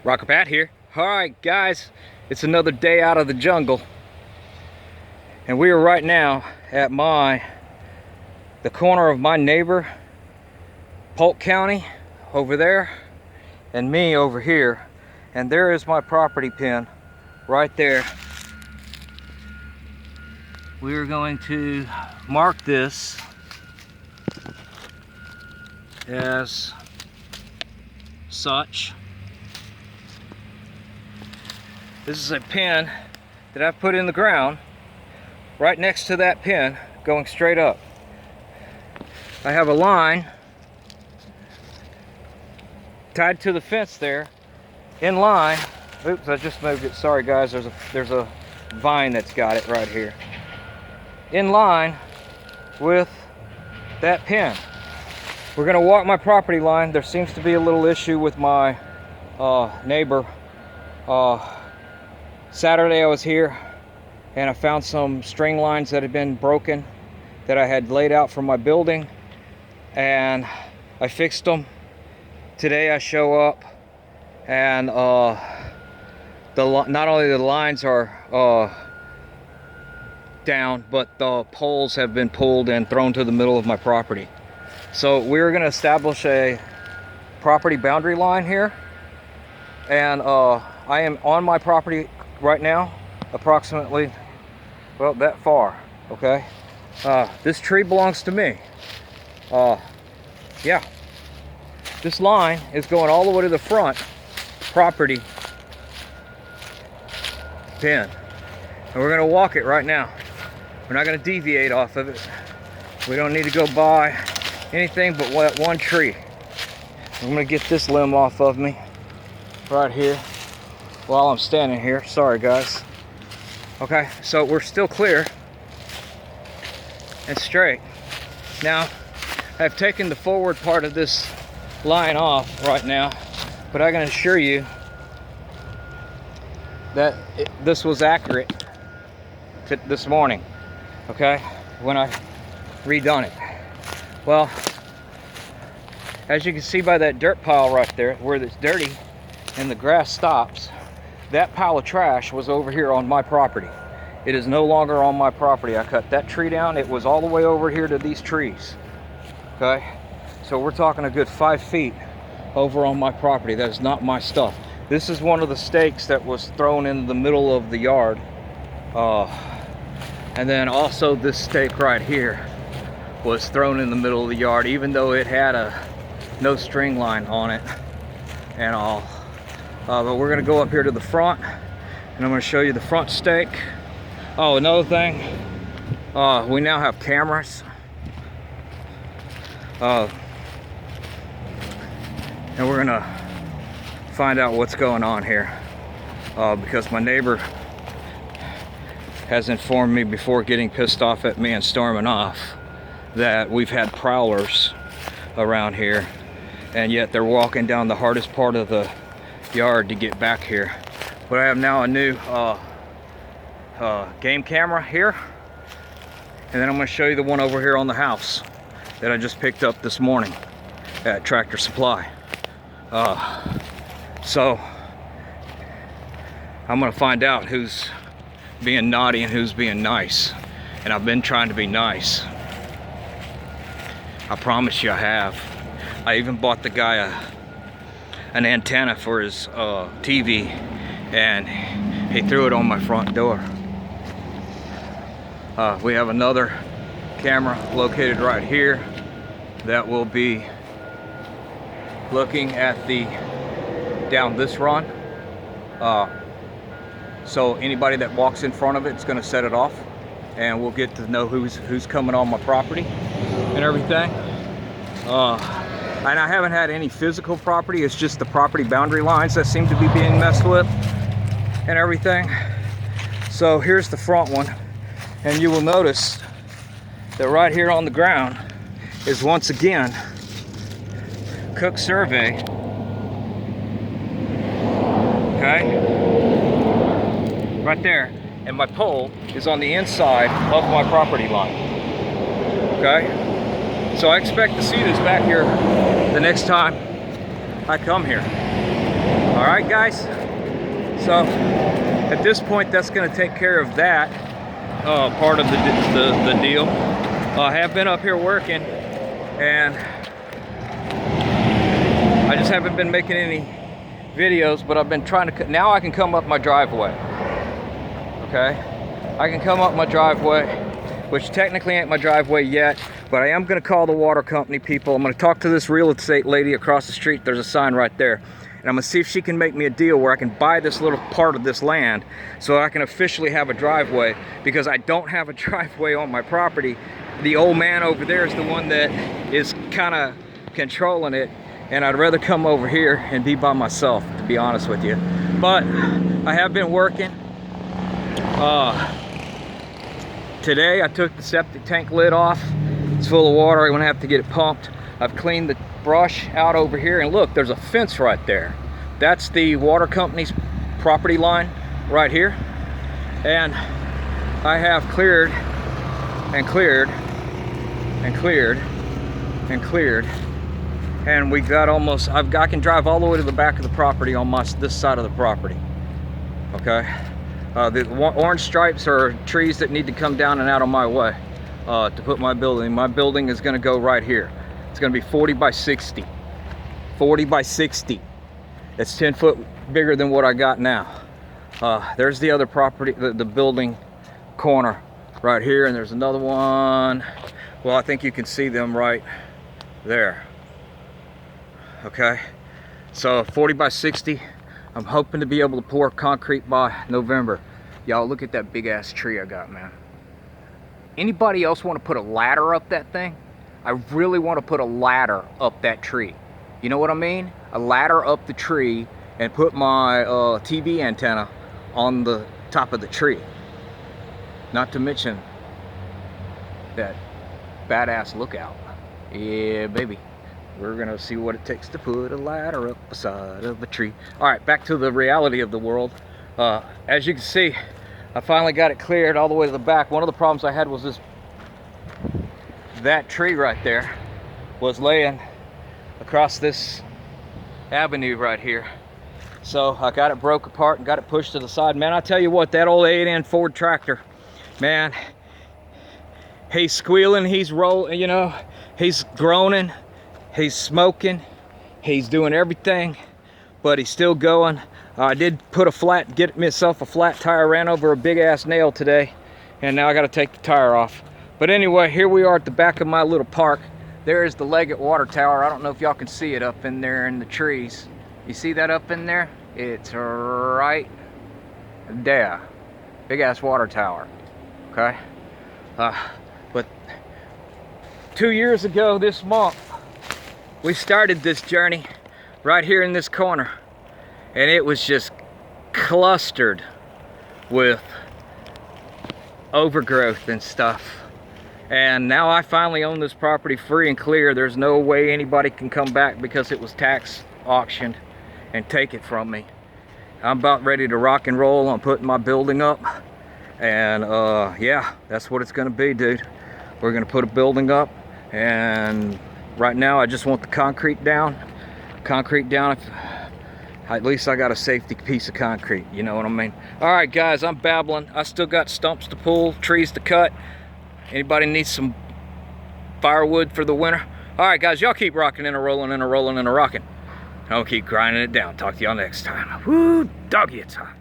Rocker Pat here. Alright guys, it's another day out of the jungle. And we are right now at the corner of my neighbor, Polk County, over there, and me over here. And there is my property pin, right there. We are going to mark this as such. This is a pin that I've put in the ground right next to that pin, going straight up. I have a line tied to the fence there, in line. Oops, I just moved it. Sorry guys, there's a vine that's got it right here. In line with that pin. We're gonna walk my property line. There seems to be a little issue with my neighbor. Saturday I was here and I found some string lines that had been broken that I had laid out from my building, and I fixed them. Today I show up and not only the lines are down, but the poles have been pulled and thrown to the middle of my property. So we're going to establish a property boundary line here, and I am on my property right now, approximately, well, that far. Okay, this tree belongs to me. Yeah, this line is going all the way to the front property pin, and we're going to walk it right now. We're not going to deviate off of it. We don't need to go by anything but one tree. I'm going to get this limb off of me right here while I'm standing here. Sorry guys. Okay, so we're still clear and straight. Now I've taken the forward part of this line off right now, but I can assure you that this was accurate this morning, okay, when I redone it. Well, as you can see by that dirt pile right there where it's dirty and the grass stops, that pile of trash was over here on my property. It is no longer on my property. I cut that tree down. It was all the way over here to these trees. Okay, so we're talking a good 5 feet over on my property. That is not my stuff. This is one of the stakes that was thrown in the middle of the yard. And then also this stake right here was thrown in the middle of the yard, even though it had no string line on it and all. But we're gonna go up here to the front and I'm gonna show you the front stake. Oh, another thing, we now have cameras. And we're gonna find out what's going on here, because my neighbor has informed me before getting pissed off at me and storming off that we've had prowlers around here, and yet they're walking down the hardest part of the yard to get back here. But I have now a new game camera here, and then I'm going to show you the one over here on the house that I just picked up this morning at Tractor Supply. So I'm going to find out who's being naughty and who's being nice, and I've been trying to be nice. I promise you I have. I even bought the guy an antenna for his TV, and he threw it on my front door. We have another camera located right here that will be looking at down this run. So anybody that walks in front of it is going to set it off, and we'll get to know who's coming on my property and everything. And I haven't had any physical property. It's just the property boundary lines that seem to be being messed with and everything. So here's the front one, and you will notice that right here on the ground is once again Cook Survey. Okay, right there, and my pole is on the inside of my property line. Okay, so I expect to see this back here the next time I come here. All right, guys. So at this point, that's going to take care of that part of the deal. I have been up here working, and I just haven't been making any videos, but I've been trying to, now I can come up my driveway, okay? I can come up my driveway, which technically ain't my driveway yet, but I am gonna call the water company people. I'm gonna talk to this real estate lady across the street. There's a sign right there. And I'm gonna see if she can make me a deal where I can buy this little part of this land so I can officially have a driveway, because I don't have a driveway on my property. The old man over there is the one that is kind of controlling it, and I'd rather come over here and be by myself, to be honest with you. But I have been working. Today I took the septic tank lid off. It's full of water. I'm gonna have to get it pumped. I've cleaned the brush out over here, and look, there's a fence right there. That's the water company's property line right here. And I have cleared and cleared and cleared and cleared, and we got almost, I can drive all the way to the back of the property on this side of the property. Okay, the orange stripes are trees that need to come down and out of my way to put my building. My building is going to go right here. It's going to be 40 by 60. 40 by 60. It's 10 foot bigger than what I got now. There's the other property, the building corner right here, and there's another one. Well, I think you can see them right there. Okay, so 40 by 60. I'm hoping to be able to pour concrete by November. Y'all, look at that big ass tree I got, man. Anybody else want to put a ladder up that thing? I really want to put a ladder up that tree. You know what I mean? A ladder up the tree and put my TV antenna on the top of the tree. Not to mention that badass lookout. Yeah, baby. We're gonna see what it takes to put a ladder up the side of a tree. All right, back to the reality of the world. As you can see, I finally got it cleared all the way to the back. One of the problems I had was that tree right there was laying across this avenue right here. So I got it broke apart and got it pushed to the side. Man, I tell you what, that old 8N Ford tractor, man, he's squealing, he's rolling, you know, he's groaning, he's smoking, he's doing everything, but he's still going. I did put get myself a flat tire, ran over a big ass nail today, and now I got to take the tire off. But anyway, here we are at the back of my little park. There is the Leggett water tower. I don't know if y'all can see it up in there in the trees. You see that up in there? It's right there. Big ass water tower. Okay? But 2 years ago this month, we started this journey right here in this corner. And it was just clustered with overgrowth and stuff. And now I finally own this property free and clear. There's no way anybody can come back because it was tax auctioned and take it from me. I'm about ready to rock and roll on putting my building up. And yeah, that's what it's gonna be, dude. We're gonna put a building up, and right now I just want the concrete down. At least I got a safety piece of concrete, you know what I mean? All right, guys, I'm babbling. I still got stumps to pull, trees to cut. Anybody needs some firewood for the winter? All right, guys, y'all keep rocking and a rolling and a rolling and a rocking. I'll keep grinding it down. Talk to y'all next time. Woo, doggy, it's hot.